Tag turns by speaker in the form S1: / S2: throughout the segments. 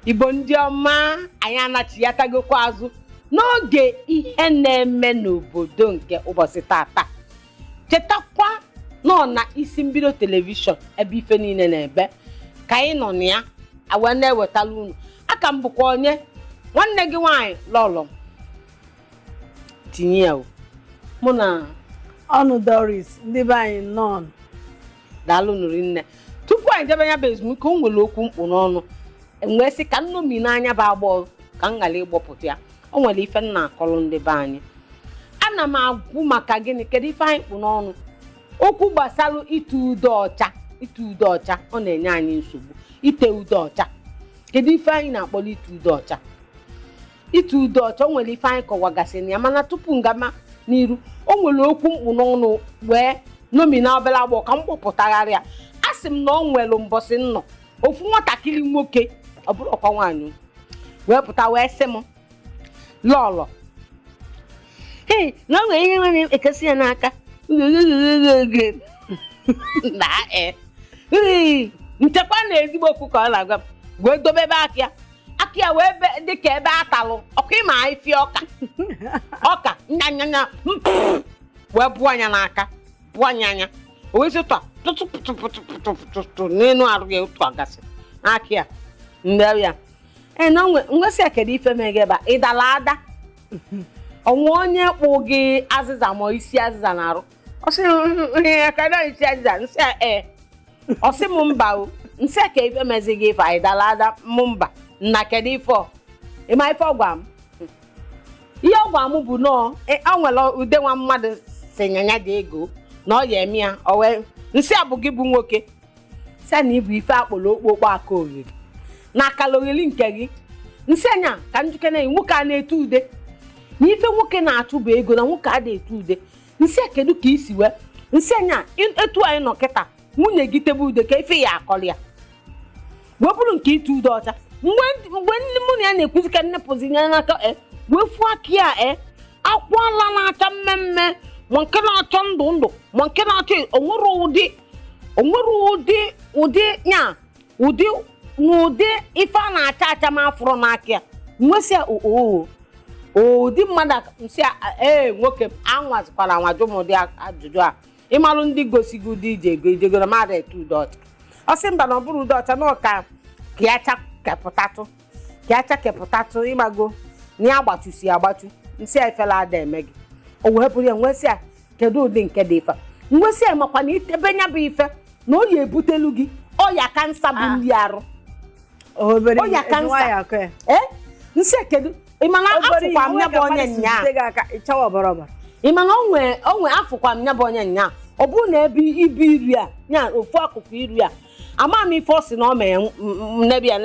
S1: Igbo ndị ọma anyị anachiatagokwa azụ n'oge ihe na-eme n'obodo nke ụbọchị tata. Chetakwa nọ na isi mbido telivishọn ebe ife niile na-ebe ka anyị nọ na ya awa na-ewetala unu. Aka m bụkwa onye nwanne gị nwaanyị Lọlọ tinye ya mụ na
S2: ọnụ Doris ndị be anyị nọ
S1: daalụ nụrụ nne. Tupu anyị jebe ya bụ ezumike o nwere okwu mkpụ n'ọnụ enwee sị ka nnomi n'anya bụ agbọ ka m ghara ịgbọpụta ya. O nwere ife nna akọrọ ndị be anyị. Ana m agwụ maka gịnị kedu ife anyị kpụ n'ọnụ okwu gbasara ite ude ọcha. Ite ude ọcha ọ na-enye anyị nsogbu. Ite ude ọcha kedu ife anyị na-akpọrọ ite ude ọcha? Ite ude ọcha o nwere ife anyị kọwagasị na ya, mana tupu ngama n'iru o nwere okwu mkpụ n'ọnụ wee nomi na obere agbọ ka m kpọpụtagharị ya. A sị m na o nwere mbọsị nnọ ofu nwatakịrị nwoke ọ bụrụ ọkwa nwaanyị wee pụta wee sị m Lọlọ na o nwere ihe nwere ekesi ya n'aka nchekwa na ezigbo okwu ka ọ na-agwa m wee dobe ebe aka ya wee dị ka ebe atalụ ọkụ ịma ifi ọka nyanyanya wee bụọ anya n'aka bụọ anya o wee sịtụ tụtụtụtụtụtụ n'elu arụ ya otu agasị aka ya ndị ya na nwesị ya kedu ife meghe ebe ịdala ada onwe onye kpụ gị azịza ma isi azịza na-arụ ọsị kada isi azịza nsị ọsị m mba o nsị ka ife mezi gị ife ịdala ada m mba nna kedu ife ịma ife ọgwa m ihe ọgwa m bụ nọọ ọ nwere ude nwa mmadụ si nyanya dị ego na ọ ya eme ya o wee nsị a bụ gị bụ nwoke sị na ibu ife akpọrọ okpokpo aka oghere na akala oghere nke gị nsị anya ka njuke na nwoke a na-etu ude na ife nwoke na-achụ bụ ego na nwoke a na-etu ude. Nsị kedu ka isi wee nsị anya etu anyị nọ kịta nwunye gị tebe ude ka ife ya akọrọ ya wee bụrụ nke itu ude ọcha mgbe ndị mụ na ya na-ekwuzi ka nnepụzi ya n'aka wee fụọ aka ya akwala na-acha mmemme ma nke na-achọ ndụ ndụ ma nke na-achọ onwere ụdị ife a na-acha acha ma afụrụ n'aka ya nwesị ya ụdị mmadụ nsị nwoke anwazikwara anwajụ m ụdị ajụjụ a ịmalụ ndị gosigo ụdị ijegoro mmadụ etu ude ọcha. Ọ sị mba na ọ bụrụ ude ọcha na ọka ka ya chakepụtatụ ịmago na ya agbachụsi agbachụ nsị a ifela ada eme gị o wee bụrụ ya nwesị ya kedu ụdị nke dị ife nwesị ya makwa na itebe nya bụ ife na o ya ebutelu gị ọya kansa bụ nri arụ ọya kansa nsị kedu ịmana afụkwa m ya bụ onye nnyaa ịmana onwe afụkwa m ya bụ onye nnyaa ọ bụrụ na ebe ibu iri a nya ofu akụkụ iri a ama m ife ọ sị na ọ mee nebia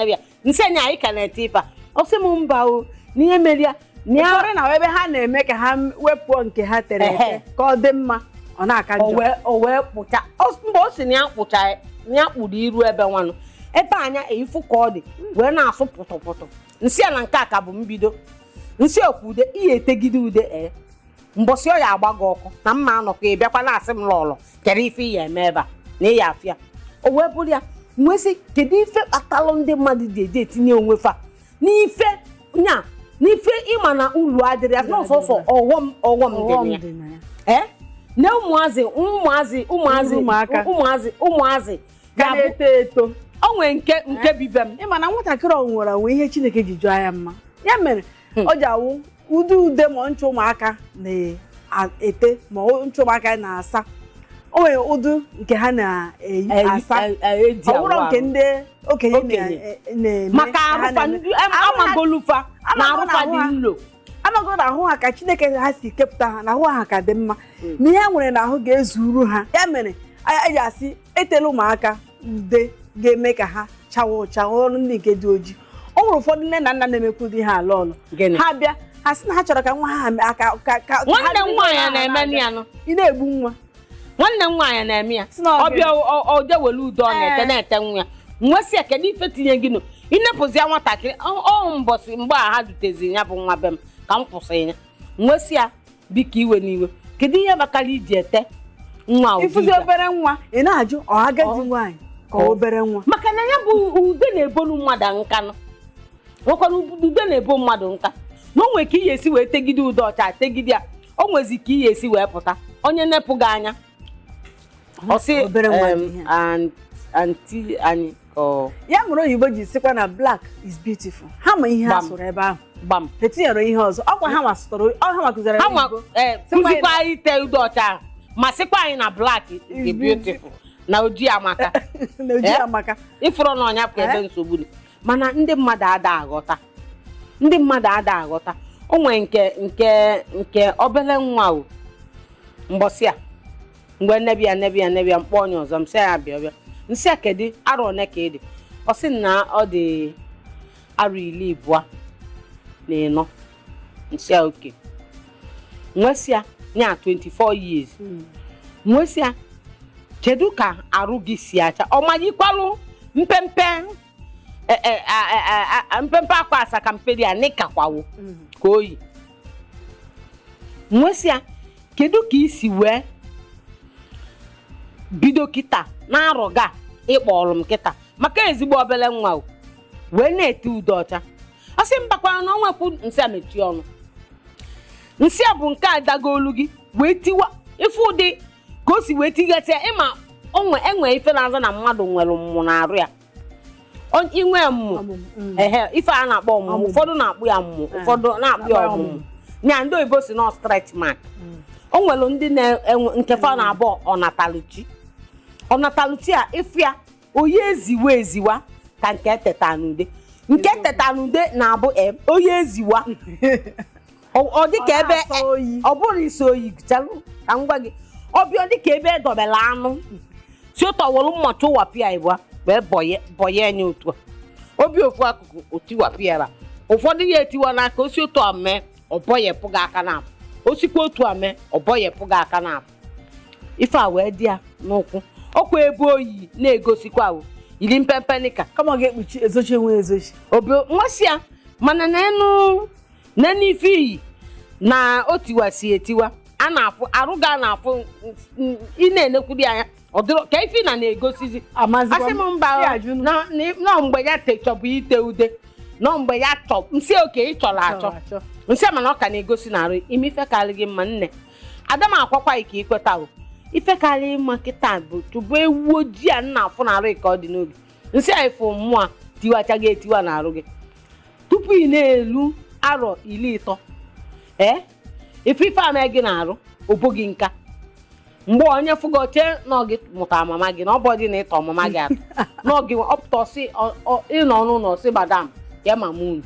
S1: nsị nya anyị ka na-ete ife ọ sị m mba o n'ihe mere ya
S2: ụfọdụ na ebe ha na-eme ka ha wepụọ nke ha tere ete ka ọ dị mma ọ na-aka njọ
S1: o wee kpụcha mgbe o si na ya kpụcha ya kpụrụ iru ebe nwanụ ebe anya eyifu ka ọ dị wee na-asụ pụtụpụtụ. Nsị a na nke a ka bụ mbido. Nsị okwu ude ihe etegide ude mbọsị ọ ya agba gị ọkụ na mma anọkọ ị bịakwa na-asị m Lọlọ kere ife ihe eme ebe a na ịya afịa o wee bụrụ ya nwesị kedu ife kpatalụ ndị mmadụ ji eji etinye onwe fa n'ife ịma na ulu adịrị ya n'ọsọsọ ọghọm dị na ya na ụmụazị
S2: ka na-eto eto
S1: o nwee nke bibe m
S2: ịma na nwatakịrị ọ nwere onwe ihe Chineke ji jụọ anya mma ya mere ọ ji awụ ude ma ncha ụmụaka na-ete ma ncha ụmụaka na-asa o nwere ụdị nke ha na-eyi asa ọ bụrụ nke ndị okenye na-eme
S1: maka amagolufa na arụfa dị nlo
S2: amago na ahụ ha ka Chineke ha si kepụta ha na ahụ ha ka dị mma na ihe nwere na ahụ ga-ezuru ha ya mere eji asị etela ụmụaka ude ga-eme ka ha chawa ụcha ọrụ ndị nke dị ojii. O nwere ụfọdụ nne na nna na-emekwu di ha ala ọlụ ha bịa ha sị na ha chọrọ ka nwa ha
S1: nwanne m nwaanyị na-eme ya nọ
S2: ị na-egbu nwa
S1: nwanne m nwaanyị na-eme ya ọbịa ojewele ude ọ na-ete nwa ya nwesị ya kedu ife tinye gị nọ ịnepụzi ya nwatakịrị mbọsị mgbe a ha duteziri ya bụ nwa be m ka m kwụsị ya nwesị ya biko iwe n'iwe kedu ihe bakara iji ete nwa
S2: ifuzi obere nwa ị na-ajụ ọ agadi nwaanyị ka obere nwa
S1: maka na ya bụ ude na-ebolu mmadụ nkanụ nwekwana ude na-ebo mmadụ nka na o nwere ka ihe esi wee tegide ude ọcha tegide ya o nwezi ka ihe esi wee pụta onye nepụ gị anya ọ sị anti anyị
S2: ya mere oyibo ji sịkwa na black is beautiful ha ma ihe ha sụrụ ebe ahụ
S1: gbam
S2: etinyere ihe ọzọ ọkwa ha ma sụtara ha ma kụzara
S1: kụzikwa anyị ite ude ọcha ma sịkwa anyị na black is beautiful na ojii amaka
S2: na ojii amaka
S1: ịfụrụ na ọnya ka ebe nsogbu dị mana ndị mmadụ ada aghọta o nwere nke obele nwa o mbọsị a mgbe nebia mkpọ onye ọzọ m sị ya bịa nsị a kedu arọ one ka ịdị ọ sị na ọ dị arọ 24 nsị a oke nwesịa nya 24 years nwesịa kedu ka arụ gị si acha ọ manyikwalu mpempe akwa asakampedi a n'ịkakwawo ka oyi nwesịa kedu ka isi wee bido kịta na-arọ ga ịkpọrọ m kịta maka ezigbo obele nwa wee na-ete ude ọcha ọ sị mbakwara na onwekwu nsị a mechie ọnụ nsị a bụ nke a dagolu gị wee tiwa ife ụdị ka o si wee tigasịa ịma enwe ife na-aza na mmadụ nwere mmụ na arụ ya inwe mmụ ife a na-akpọ ọmụmụ ụfọdụ na-akpụ ya mmụ ụfọdụ na-akpụ ya ọmụmụ nya ndị oyibo si na stretch mark o nwere ndị na-enwe nke fa na-abụ ọnataluchi a ife ya oyi eziwa ka nke teta n'ude na-abụ oyi eziwa ọ dị ka ebe ọ bụrụ isi oyi chalụ ka m gwa gị ọbịa dị ka ebe edobela anụ si ụtọwolu mmachi ụwapịa igba wee bọye nye otu a obi ofu akụkụ otiwapịara ụfọdụ ya etiwa n'aka osi otu a mee ọbọyepụ gị aka na-abụ osikwa otu a mee ọbọyepụ gị aka na-abụ ife a wee dị ya n'ụkwụ ọkwa ebe oyi na-egosikwa yiri mpempe nika
S2: kama ọ ga-ekpuchi ezochi enwe ezochi
S1: obi nwasị ya mana n'enu ife iyi na o tiwasi etiwa a na-afụ arụ ga na-afụ ị na-enekwuri anya ọdịrọ ka ife na-egosizi asị m mba nọ mgbe ya chọbụ ite ude nọ mgbe ya nsị oke ị chọrọ achọ nsị mana ọ ka na-egosi na arụ ime ife karị gị mma nne ada m akwakwa ike ikweta ife karị mma kịta bụ tụbụ ewu ojii a nna afụ na arụ ka ọ dị n'oge nsị a ifụ mmụọ tiwacha gị etiwa na arụ gị tupu ị na-elu arọ 30 ife ama gị na-arụ oboghị nka mgbe onye fụgo chee na gị mụta mama gị na ọ bụdị na ịtọ mama gị atọ n'oge ọpụta ịnọ n'ụlọ si badam ya mama unu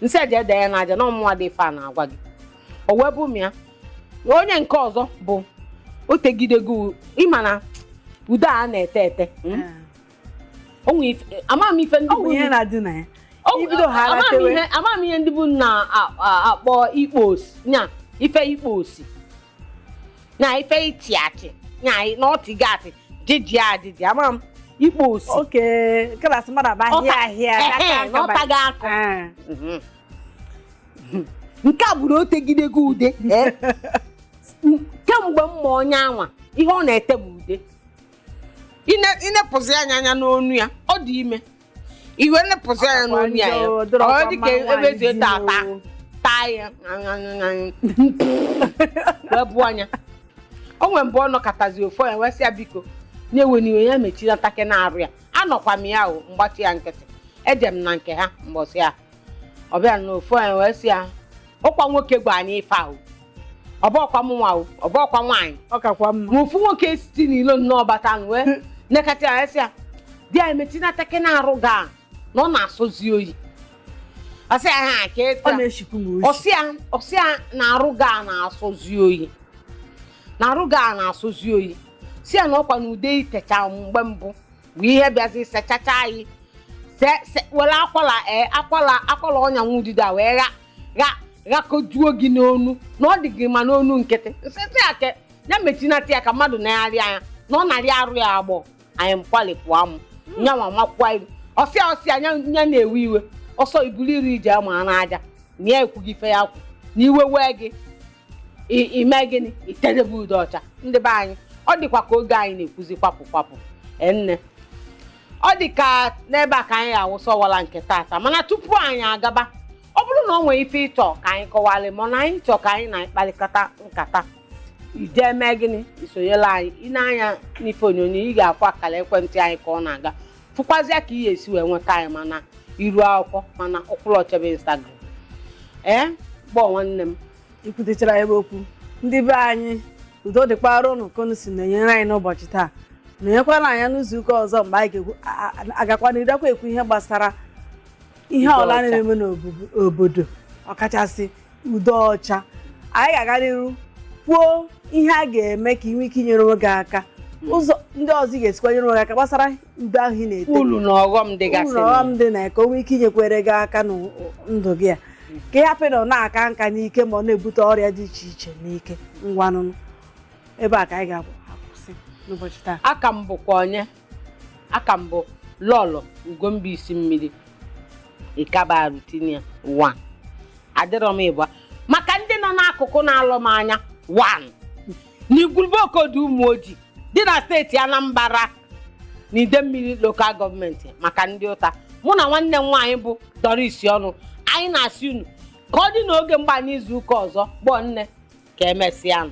S1: nsị eje ede ya n'aja na ọmụnwa dị ife a na-agwa gị o wee bụ m ya onye nke ọzọ bụ o tegidego ịma na ude a na-ete ama m ife ndị bụ
S2: ihe na-adị na ya
S1: ama m ihe ndị bụ na-akpọ ikpo osi nya ife ikpo osi na ife ichi achị nya na ọtịgatị jiji adịdị ama m ikpo osi
S2: klasị mmadụ abụ ahịa
S1: n'ọtaghị akụ nke a bụrụ otegidego ude kemgbe mma onye anwa ihe ọ na-ete bụ ude inepụzi anya n'onu ya ọ dị ime iwe nepụzi anya n'onu ya ọ dị ka ebezie taa ya wee bụ anya o nwere mgbe ọ nọkọtazi ofu ya wee sị ya biko na-eweniwe ya mechinata ke na-arụ ya anọkwa m ya mgbachi ya nkịtị eje m na nke ha mbọsị ya ọ bịa na ofu ya wee sị ya ọkwa nwoke gwa anyị ife ahụ ọbọkwa m nwa ọbọkwa nwaanyị
S2: ọkakwa mma
S1: ma ofu nwoke site n'ilo nnọọ bata wee nekata ya sị ya di ya emechinata ke na-arụ ga na ọ na-asọzi oyi ọsị ya ha ka
S2: ọ na-eshikwu m oyi
S1: ọsị ya na-arụ ga na-asọzi oyi na-asọzi oyi si ya na ọkwa na ude itecha mgbe mbụ bụ ihe bịazi sechacha anyị were akwala ọnya nwudida wee ghakojuo gị n'onu na ọ dị gị ma n'onu nkịtị nsịtị ya ke ya mechinata ya ka mmadụ na-arị anya na ọ narị arụ ya agbọ anyị mkwalipụ amụ nyanwa makwa iru ọsịa ya na-ewe iwe ọsọ iburu iri ije ama n'aja na ya ekwu gị ife ya kwu na iwe wee gị ime gịnị itedebe ude ọcha ndị be anyị ọ dịkwa ka oge anyị na-ekwuzi kwapụ nne ọ dị ka n'ebe a ka anyị awụsọwala nke tata mana tupu anyị agaba ọ bụrụ na ọ nwere ife ịchọ ka anyị kọwalị mana anyị chọ ka anyị na-akparịkọta nkata ije eme gịnị isonyela anyị ị na-anya n'ife onyonyo ị ga-afụ akara ekwentị anyị ka ọ na-aga fụkwazịa ka ị ga-esi wee nweta anyị mana iru akwụkwọ mana ọkwụlọchebe Instagram gbọọ nwanne m
S2: ikwutechara ebe okwu ndị be anyị udo dịkwara ụnụ ka unu si na-enyere anyị n'ụbọchị taa na-enyekwala anya n'izu ụka ọzọ mgbe anyị ga-agakwa na idekwa ekwu ihe gbasara ihe ọla na-eme n'obodo ọkachasị udo ọcha anyị ga-aga n'iru kwuo ihe a ga-eme ka ị nwee ike inyere onwe gị aka ụzọ ndị ọzọ ị ga-esikwa nyere onwe gị aka gbasara udo ahụ ị na-ete
S1: uru na ọghọm
S2: dị na ka o nwee ike inyekwere gị aka na ndụ gị a ka ị hapụ na ọ na-aka nka n'ike ma ọ na-ebute ọrịa dị iche iche n'ike ngwanụnụ ebe a ka anyị ga-akwụsị n'ụbọchị taa.
S1: aka m bụkwa onye aka m bụ Lọlọ Ugombaisi Mmiri Ikaba Rutinia 1 adịrọ m ịbụ maka ndị nọ n'akụkụ na-alụ m anya 1 n'Igwulube Okodo Ụmụoji dị na steeti Anambra na Idemmili Local Gọọmenti maka ndị ụta mụ na nwanne m nwaanyị bụ Doris Ọnụ anyị na-asị unu ka ọ dị n'oge mgba n'izu ụka ọzọ gbọọ nne ka emesịa